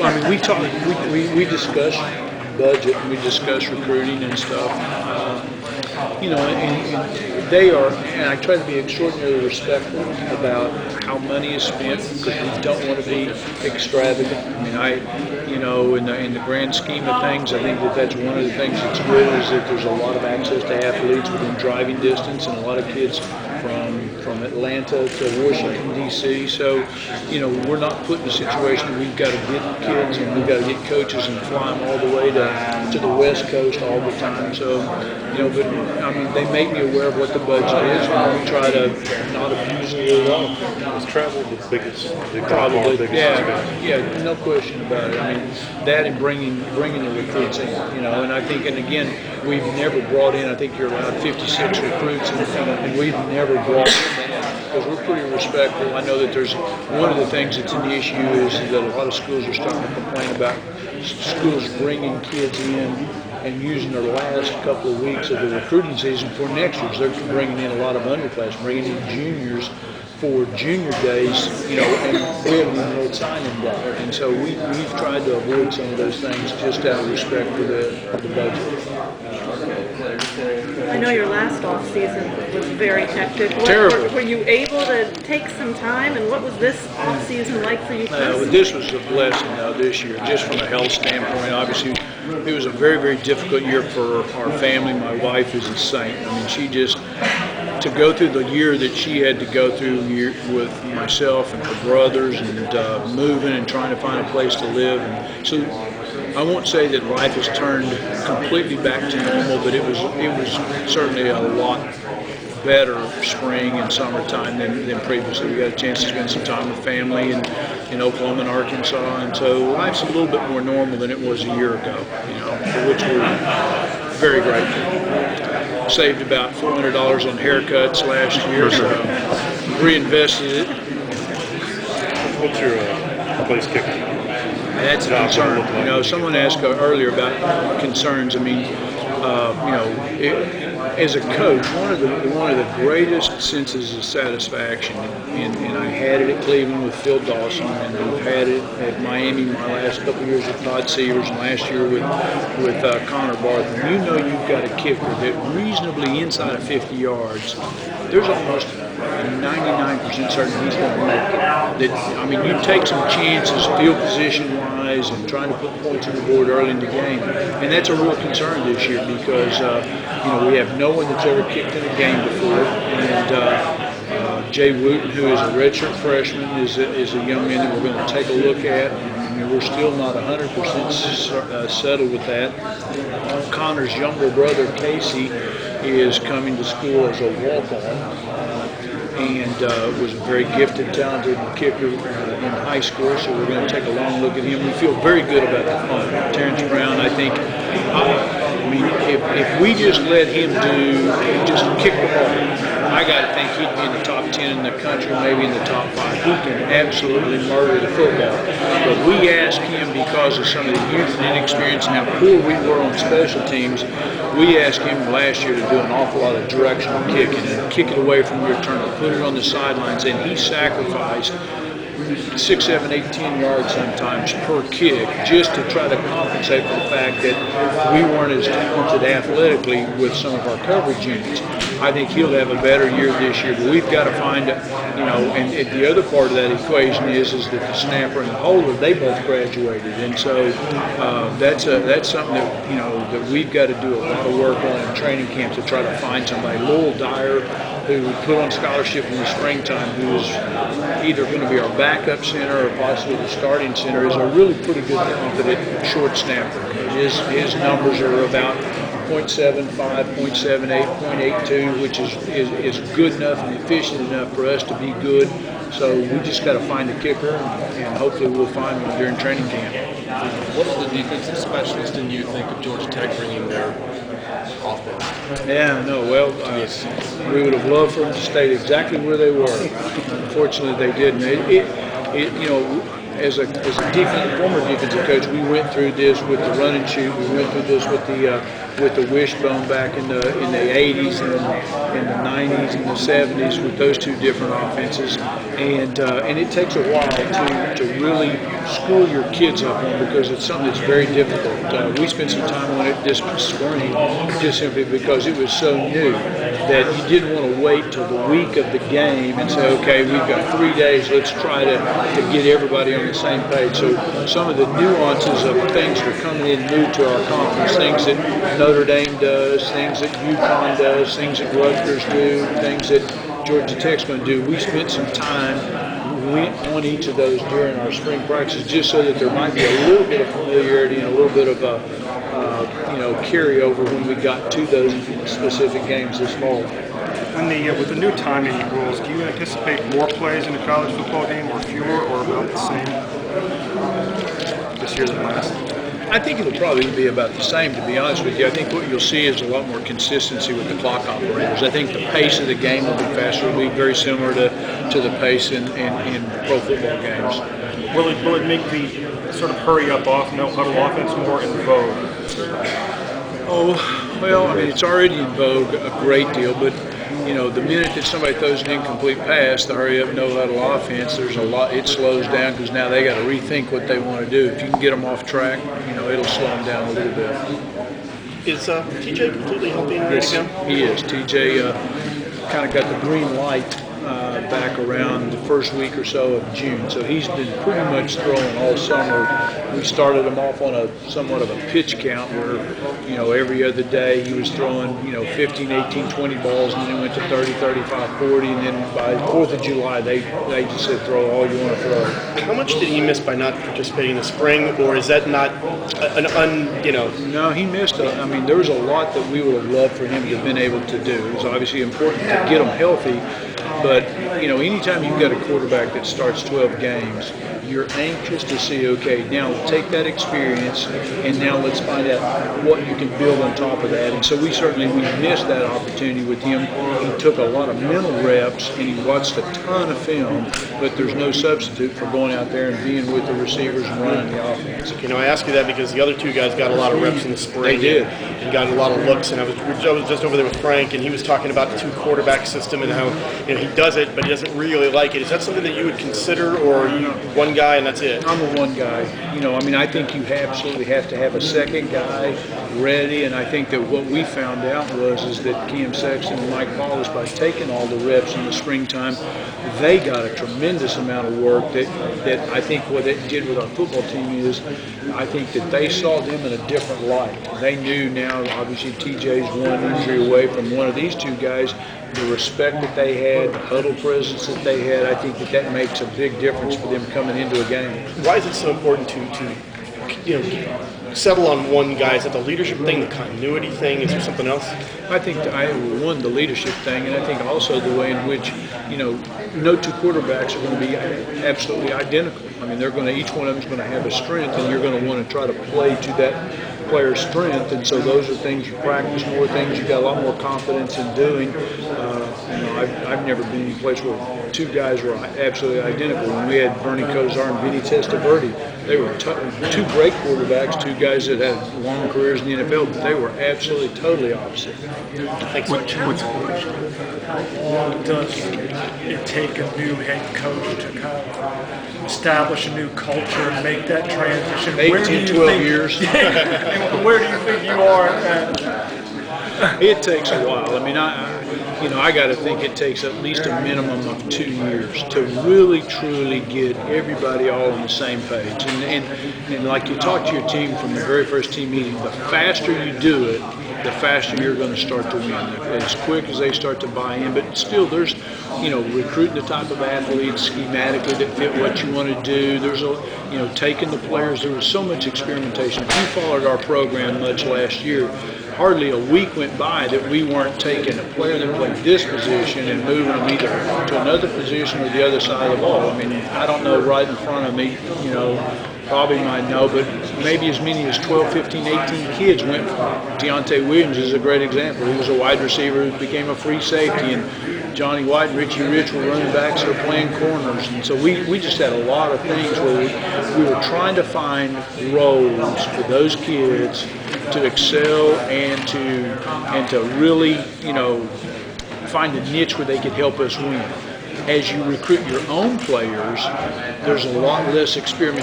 I mean, we discuss budget, and we discuss recruiting and stuff. And they are, and I try to be extraordinarily respectful about how money is spent because we don't want to be extravagant. I mean, in the grand scheme of things, I think that's one of the things that's good is that there's a lot of access to athletes within driving distance, and a lot of kids from Atlanta to Washington, D.C. So, we're not put in a situation where we've got to get kids and we've got to get coaches and fly them all the way to the West Coast all the time. So, but I mean, they make me aware of what the budget is, and we try to not abuse it at all. Is travel the biggest? Probably, yeah, no question about it. I mean, that and bringing the recruits in, and I think, and again, we've never brought in, I think you're allowed 56 recruits, and we've never brought in because we're pretty respectful. I know that there's one of the things that's an issue is that a lot of schools are starting to complain about schools bringing kids in and using their last couple of weeks of the recruiting season for next year. So they're bringing in a lot of underclassmen, bringing in juniors for junior days, and we haven't even really signed them yet. And so we've tried to avoid some of those things just out of respect for the budget. I know your last off season was very hectic. Terrible. Were you able to take some time, and what was this off season like for you personally? This was a blessing this year, just from a health standpoint. Obviously, it was a very, very difficult year for our family. My wife is a saint. I mean, she just, to go through the year that she had to go through with myself and her brothers and moving and trying to find a place to live. And so I won't say that life has turned completely back to normal, but it was certainly a lot better spring and summertime than previously. We got a chance to spend some time with family in Oklahoma and Arkansas, and so life's a little bit more normal than it was a year ago, for which we're very grateful. Saved about $400 on haircuts last year, so reinvested it. What's your place kicking? That's a concern. Someone asked earlier about concerns. I mean, as a coach, one of the greatest senses of satisfaction, and I had it at Cleveland with Phil Dawson, and I've had it at Miami my last couple of years with Todd Severs, and last year with Connor Barth. You've got a kicker that reasonably inside of 50 yards, there's almost 99% certain he's going to make it. You take some chances field position-wise and trying to put points on the board early in the game. And that's a real concern this year because, we have no one that's ever kicked in a game before. And Jay Wooten, who is a redshirt freshman, is a young man that we're going to take a look at. We're still not 100% settled with that. Connor's younger brother, Casey, is coming to school as a walk-on. And was a very gifted, talented kicker in high school, so we're going to take a long look at him. We feel very good about the punt. Terrence Brown, I think, if we just let him just kick the ball, I got to think he'd be in the top 10 in the country, maybe in the top 5. He can absolutely murder the football. But we asked him because of some of the youth and inexperience and how poor we were on special teams, we asked him last year to do an awful lot of directional kicking and kick it away from your turn, put it on the sidelines, and he sacrificed 6, 7, 8, 10 yards sometimes per kick just to try to compensate for the fact that we weren't as talented athletically with some of our coverage units. I think he'll have a better year this year, but we've got to find, and the other part of that equation is that the snapper and the holder, they both graduated, and so that's something that that we've got to do a lot of work on in training camp to try to find somebody. Lowell Dyer, who we put on scholarship in the springtime, who is either going to be our backup center or possibly the starting center, is a really pretty good confident short snapper. His numbers are about .75, .78, .82, which is good enough and efficient enough for us to be good. So we just got to find a kicker, and hopefully we'll find one during training camp. What is the defensive specialist in you think of Georgia Tech bringing their offense? Yeah, no, well, we would have loved for them to stay exactly where they were. Unfortunately, they didn't. As a former defensive coach, we went through this with the run and shoot. We went through this with the wishbone back in the 80s and in the 90s and the 70s with those two different offenses. and it takes a while to really school your kids up on, because it's something that's very difficult. We spent some time on it this spring just simply because it was so new that you didn't want to wait till the week of the game and say, okay, we've got 3 days, let's try to get everybody on the same page. So some of the nuances of things that are coming in new to our conference, things that Notre Dame does, things that UConn does, things that Rutgers do, things that Georgia Tech's going to do, we spent some time on each of those during our spring practices, just so that there might be a little bit of familiarity and a little bit of a carryover when we got to those specific games this fall. With the new timing rules, do you anticipate more plays in a college football game, or fewer, or about the same this year than last? I think it'll probably be about the same, to be honest with you. I think what you'll see is a lot more consistency with the clock operators. I think the pace of the game will be faster. It'll be very similar to the pace in pro football games. Will it make the sort of hurry up off, no huddle offense more in vogue? Oh, well, I mean, it's already in vogue a great deal, but the minute that somebody throws an incomplete pass, the hurry up, no huddle offense, there's a lot. It slows down because now they got to rethink what they want to do. If you can get them off track, it'll slow them down a little bit. Is TJ completely healthy and ready to go? He is. TJ kind of got the green light back around the first week or so of June. So he's been pretty much throwing all summer. We started him off on a somewhat of a pitch count where, every other day he was throwing, 15, 18, 20 balls, and then it went to 30, 35, 40, and then by the 4th of July, they just said throw all you want to throw. How much did he miss by not participating in the spring, or is that not No, he missed I mean, there was a lot that we would have loved for him to have been able to do. It was obviously important to get him healthy, but, anytime you've got a quarterback that starts 12 games, you're anxious to see, okay, now take that experience and now let's find out what you can build on top of that. And so we missed that opportunity with him. He took a lot of mental reps and he watched a ton of film, but there's no substitute for going out there and being with the receivers and running the offense. I ask you that because the other two guys got a lot of reps in the spring. They did. And got a lot of looks, and I was just over there with Frank, and he was talking about the 2-quarterback system and how he does it, but he doesn't really like it. Is that something that you would consider, or one guy and that's it? I'm a one guy. I think you absolutely have to have a second guy ready, and I think that what we found out is that Cam Sexton and Mike Paulus, by taking all the reps in the springtime, they got a tremendous amount of work that I think what it did with our football team is I think that they saw them in a different light. They knew now, obviously TJ's one injury away from one of these two guys, the respect that they had, the huddle presence that they had, I think that makes a big difference for them coming into a game. Why is it so important to settle on one guy? Is it the leadership thing, the continuity thing? Is there something else? I think the leadership thing, and I think also the way in which, no two quarterbacks are going to be absolutely identical. I mean, each one of them is going to have a strength, and you're going to want to try to play to that player's strength, and so those are things you practice more, things you got a lot more confidence in doing. I've never been in a place where two guys were absolutely identical. When we had Bernie Kosar and Vinny Testaverde, they were two great quarterbacks, two guys that had long careers in the NFL, but they were absolutely totally opposite. Thanks. How long does it take a new head coach to kind of establish a new culture and make that transition? 8, 10, 12 years. Where do you think you are at? It takes a while. I mean, I got to think it takes at least a minimum of 2 years to really, truly get everybody all on the same page. And like you talk to your team from the very first team meeting, the faster you do it, the faster you're going to start to win. As quick as they start to buy in, but still there's, recruiting the type of athletes schematically that fit what you want to do. There's taking the players. There was so much experimentation. If you followed our program much last year, hardly a week went by that we weren't taking a player that played this position and moving them either to another position or the other side of the ball. I mean, I don't know right in front of me, probably might know, but maybe as many as 12, 15, 18 kids went. Deontay Williams is a great example. He was a wide receiver who became a free safety, and Johnny White and Richie Rich were running backs that were playing corners. And so we just had a lot of things where we were trying to find roles for those kids to excel and to really, find a niche where they could help us win. as you recruit your own players, there's a lot less experimentation